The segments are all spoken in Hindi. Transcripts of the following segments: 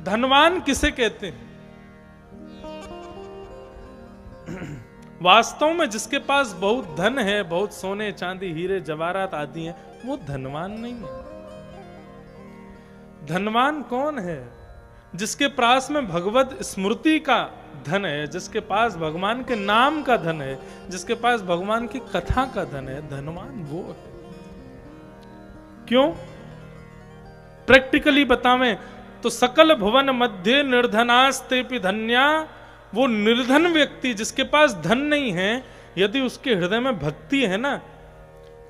धनवान किसे कहते हैं? वास्तव में जिसके पास बहुत धन है, बहुत सोने चांदी हीरे जवाहरात आदि हैं, वो धनवान नहीं है। धनवान कौन है? जिसके पास में भगवत स्मृति का धन है, जिसके पास भगवान के नाम का धन है, जिसके पास भगवान की कथा का धन है, धनवान वो है। क्यों? प्रैक्टिकली बतावें तो सकल भुवन मध्य निर्धनास्तेपि धन्या, वो निर्धन व्यक्ति जिसके पास धन नहीं है, यदि उसके हृदय में भक्ति है ना,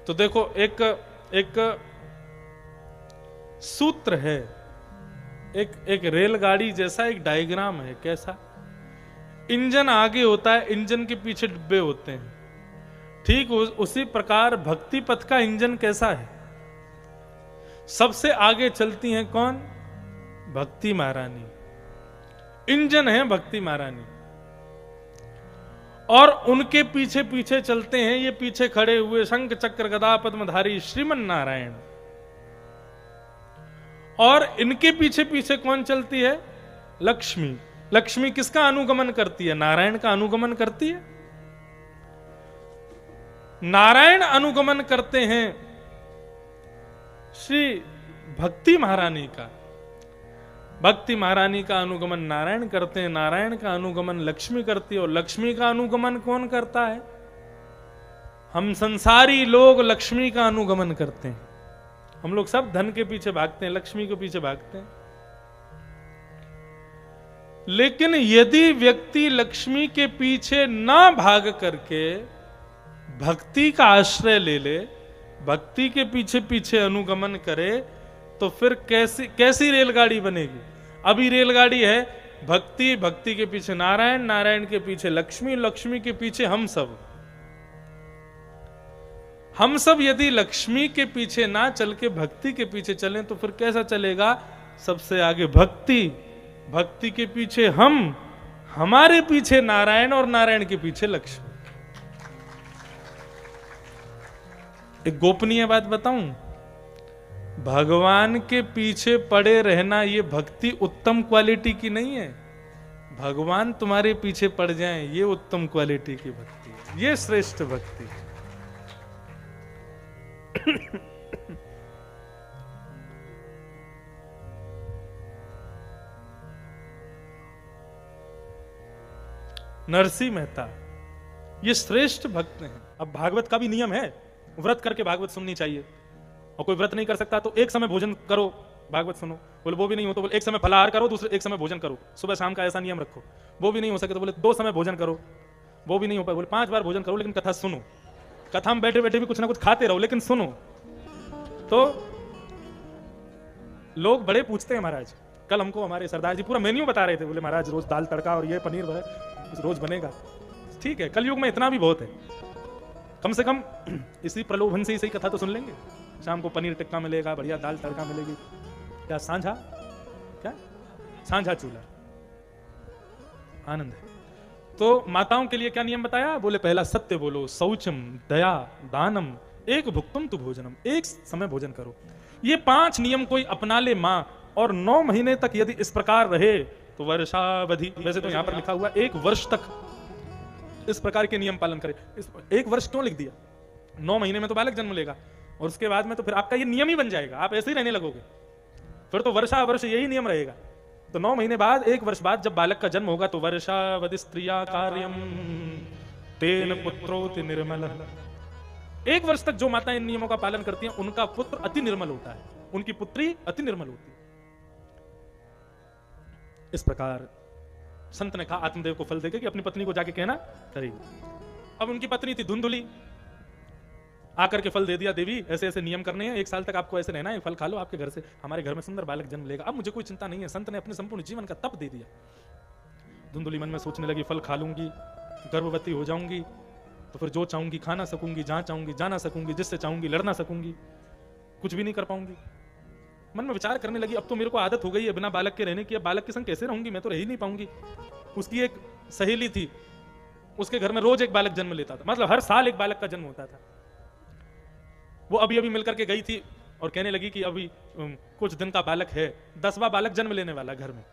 तो देखो एक सूत्र है, एक रेलगाड़ी जैसा एक डायग्राम है। कैसा? इंजन आगे होता है, इंजन के पीछे डिब्बे होते हैं। ठीक उसी प्रकार भक्ति पथ का इंजन कैसा है? सबसे आगे चलती हैं कौन? भक्ति महारानी। इंजन है भक्ति महारानी, और उनके पीछे पीछे चलते हैं ये पीछे खड़े हुए शंख चक्र गदा पद्मधारी श्रीमन नारायण। और इनके पीछे पीछे कौन चलती है? लक्ष्मी। लक्ष्मी किसका अनुगमन करती है? नारायण का अनुगमन करती है। नारायण अनुगमन करते हैं श्री भक्ति महारानी का, भक्ति महारानी का अनुगमन नारायण करते हैं, नारायण का अनुगमन लक्ष्मी करती है, और लक्ष्मी का अनुगमन कौन करता है? हम संसारी लोग लक्ष्मी का अनुगमन करते हैं। हम लोग सब धन के पीछे भागते हैं, लक्ष्मी के पीछे भागते हैं। लेकिन यदि व्यक्ति लक्ष्मी के पीछे ना भाग करके भक्ति का आश्रय ले ले, भक्ति के पीछे पीछे अनुगमन करे, तो फिर कैसी रेलगाड़ी बनेगी? अभी रेलगाड़ी है भक्ति, भक्ति के पीछे नारायण, नारायण के पीछे लक्ष्मी, लक्ष्मी के पीछे हम सब। हम सब यदि लक्ष्मी के पीछे ना चल के भक्ति के पीछे चलें तो फिर कैसा चलेगा? सबसे आगे भक्ति, भक्ति के पीछे हम, हमारे पीछे नारायण, और नारायण के पीछे लक्ष्मी। एक गोपनीय बात बताऊं, भगवान के पीछे पड़े रहना ये भक्ति उत्तम क्वालिटी की नहीं है। भगवान तुम्हारे पीछे पड़ जाएं ये उत्तम क्वालिटी की भक्ति है, ये श्रेष्ठ भक्ति है। नरसिंह मेहता ये श्रेष्ठ भक्त हैं। अब भागवत का भी नियम है, व्रत करके भागवत सुननी चाहिए। और कोई व्रत नहीं कर सकता तो एक समय भोजन करो, भागवत सुनो। बोले वो भी नहीं हो तो बोले एक समय फलाहार करो, दूसरे एक समय भोजन करो, सुबह शाम का ऐसा नियम रखो। वो भी नहीं हो सके तो बोले 2 समय भोजन करो। वो भी नहीं हो पाए बोले 5 बार भोजन करो, लेकिन कथा सुनो। कथा में बैठे बैठे भी कुछ ना कुछ खाते रहो, लेकिन सुनो। तो लोग बड़े पूछते हैं महाराज, कल हमको हमारे सरदार जी पूरा मेन्यू बता रहे थे, बोले महाराज रोज दाल तड़का और ये पनीर रोज बनेगा। ठीक है, कलयुग में इतना भी बहुत है, कम से कम इसी प्रलोभन से ही सही कथा तो सुन लेंगे। शाम को पनीर टिक्का मिलेगा, बढ़िया दाल तड़का मिलेगी, क्या सांझा, क्या सांझा चूल्हा, आनंद है। तो माताओं के लिए क्या नियम बताया? बोले पहला सत्य बोलो, शौचम, दया, दानम, एक भुक्तम तु भोजनम, एक समय भोजन करो। ये 5 नियम कोई अपना ले मां, और 9 महीने तक यदि इस प्रकार रहे तो वर्षावधि, वैसे तो यहां पर लिखा हुआ 1 वर्ष तक इस प्रकार के नियम पालन करे। 1 वर्ष क्यों लिख दिया? 9 महीने में तो बालक जन्म लेगा, और उसके बाद में तो फिर आपका ये नियम ही बन जाएगा, आप ऐसे ही रहने लगोगे, फिर तो वर्षा वर्ष यही नियम रहेगा। तो 9 महीने बाद, 1 वर्ष बाद जब बालक का जन्म होगा तो वर्षावधि स्त्रिया कार्यम तेन पुत्रोति निर्मल। 1 वर्ष तक जो माताएं इन नियमों का पालन करती हैं उनका पुत्र अति निर्मल होता है, उनकी पुत्री अति निर्मल होती है। इस प्रकार संत ने कहा आत्मदेव को फल देके कि अपनी पत्नी को जाके कहना करेगी। अब उनकी पत्नी थी धुंधुली, आकर के फल दे दिया, देवी ऐसे ऐसे नियम करने हैं, 1 साल तक आपको ऐसे रहना है, फल खा लो, आपके घर से हमारे घर में सुंदर बालक जन्म लेगा, अब मुझे कोई चिंता नहीं है। संत ने अपने संपूर्ण जीवन का तप दे दिया। धुंधुली मन में सोचने लगी, फल खा लूंगी, गर्भवती हो जाऊंगी, तो फिर जो चाहूंगी खा ना सकूंगी, जहां चाहूंगी जा ना सकूंगी, जिससे चाहूंगी लड़ ना सकूंगी, कुछ भी नहीं कर पाऊंगी। मन में विचार करने लगी, अब तो मेरे को आदत हो गई है बिना बालक के रहने की, अब बालक के संग कैसे रहूंगी, मैं तो रह ही नहीं पाऊंगी। उसकी एक सहेली थी, उसके घर में रोज एक बालक जन्म लेता था, मतलब हर साल एक बालक का जन्म होता था। वो अभी अभी मिलकर के गई थी और कहने लगी कि अभी कुछ दिन का बालक है, 10वां बालक जन्म लेने वाला घर में।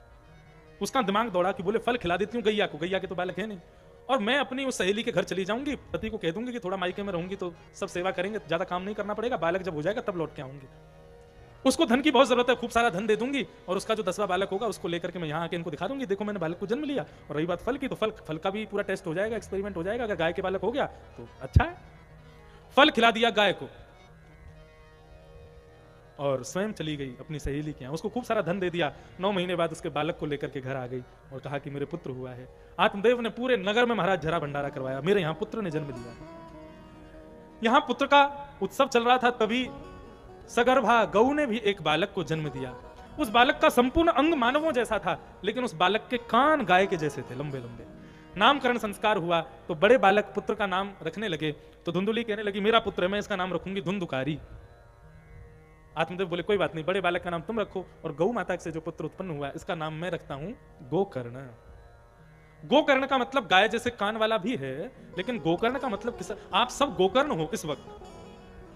उसका दिमाग दौड़ा कि बोले फल खिला देती हूँ गैया को, गैया के तो बालक है नहीं, और मैं अपनी उस सहेली के घर चली जाऊंगी, पति को कह दूंगी कि थोड़ा मायके में रहूंगी तो सब सेवा करेंगे, ज्यादा काम नहीं करना पड़ेगा, बालक जब हो जाएगा तब लौट के आऊंगी। उसको धन की बहुत जरूरत है, खूब सारा धन दे दूंगी, और उसका जो 10वां बालक होगा उसको लेकर के मैं यहाँ आके इनको दिखा दूंगी, देखो मैंने बालक को जन्म लिया। और रही बात फल की, तो फल का भी पूरा टेस्ट हो जाएगा, एक्सपेरिमेंट हो जाएगा, अगर गाय के बालक हो गया तो अच्छा है। फल खिला दिया गाय को और स्वयं चली गई अपनी सहेली के यहाँ, उसको खूब सारा धन दे दिया। 9 महीने बाद उसके बालक को लेकर के घर आ गई और कहा कि मेरे पुत्र हुआ है। आत्मदेव ने पूरे नगर में महाराज जरा भंडारा करवाया, मेरे यहाँ पुत्र ने जन्म लिया। यहां पुत्र का उत्सव चल रहा था, तभी सगर्भा गौ ने भी एक बालक को जन्म दिया। उस बालक का संपूर्ण अंग मानवों जैसा था, लेकिन उस बालक के कान गाय के जैसे थे, लंबे लंबे। नामकरण संस्कार हुआ तो बड़े बालक पुत्र का नाम रखने लगे, तो धुंधुली कहने लगी मेरा पुत्र है, मैं इसका नाम रखूंगी धुंधुकारी। आत्मदेव बोले कोई बात नहीं, बड़े बालक का नाम तुम रखो, और गौ माता से जो पुत्र उत्पन्न हुआ इसका नाम मैं रखता हूं गोकर्ण। गोकर्ण का मतलब गाय जैसे कान वाला भी है, लेकिन गोकर्ण का मतलब किस, आप सब गोकर्ण हो। इस वक्त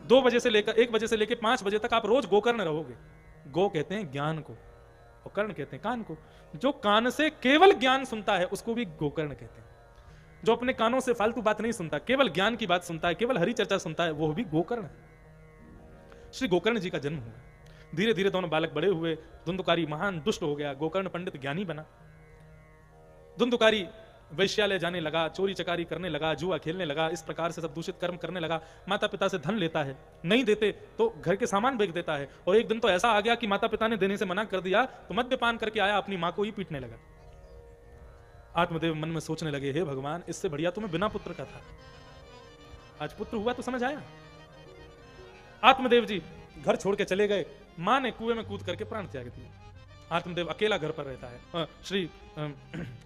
2 बजे से लेकर 1 बजे से लेकर 5 बजे तक आप रोज गोकर्ण रहोगे। गो कहते हैं ज्ञान को और कर्ण कहते हैं कान को। जो कान से केवल ज्ञान सुनता है उसको भी गोकर्ण कहते हैं। जो अपने कानों से फालतू बात नहीं सुनता, केवल ज्ञान की बात सुनता है, केवल हरि चर्चा सुनता है, वो भी गोकर्ण है। श्री गोकर्ण जी का जन्म हुआ। धीरे धीरे दोनों बालक बड़े हुए। धुंधुकारी महान दुष्ट हो गया, गोकर्ण पंडित ज्ञानी बना। धुंधुकारी वैश्यालय जाने लगा, चोरी चकारी करने लगा, जुआ खेलने लगा, इस प्रकार से सब दूषित कर्म करने लगा। माता पिता से धन लेता है, नहीं देते तो घर के सामान बेच देता है। और एक दिन तो ऐसा आ गया कि माता पिता ने देने से मना कर दिया, तो मद्यपान करके आया, अपनी मां को ही पीटने लगा। आत्मदेव मन में सोचने लगे, हे भगवान, इससे बढ़िया तो मैं बिना पुत्र का था, आज पुत्र हुआ तो समझ आया। आत्मदेव जी घर छोड़ के चले गए। मां ने कुएं में कूद करके प्राण त्याग दिए। आत्मदेव अकेला घर पर रहता है।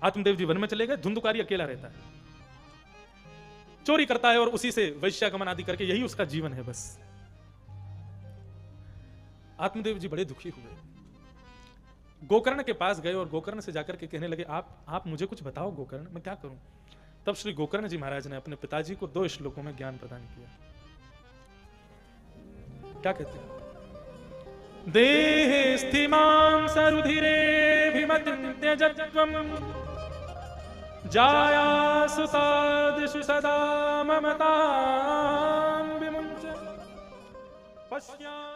आत्मदेव जी वन में चले गए, धुंधुकारी अकेला रहता है, चोरी करता है और उसी से वैश्यागमन आदि करके यही उसका जीवन है बस। आत्मदेव जी बड़े दुखी हुए, गोकर्ण के पास गए और गोकर्ण से जाकर के कहने लगे, आप मुझे कुछ बताओ गोकर्ण, मैं क्या करूं। तब श्री गोकर्ण जी महाराज ने अपने पिताजी को 2 श्लोकों में ज्ञान प्रदान किया। क्या कहते हैं? देहे स्थिमां सरुधिरेऽभिमत्यजत्वं जायासु तादृशु सदा ममतां विमुञ्च पश्या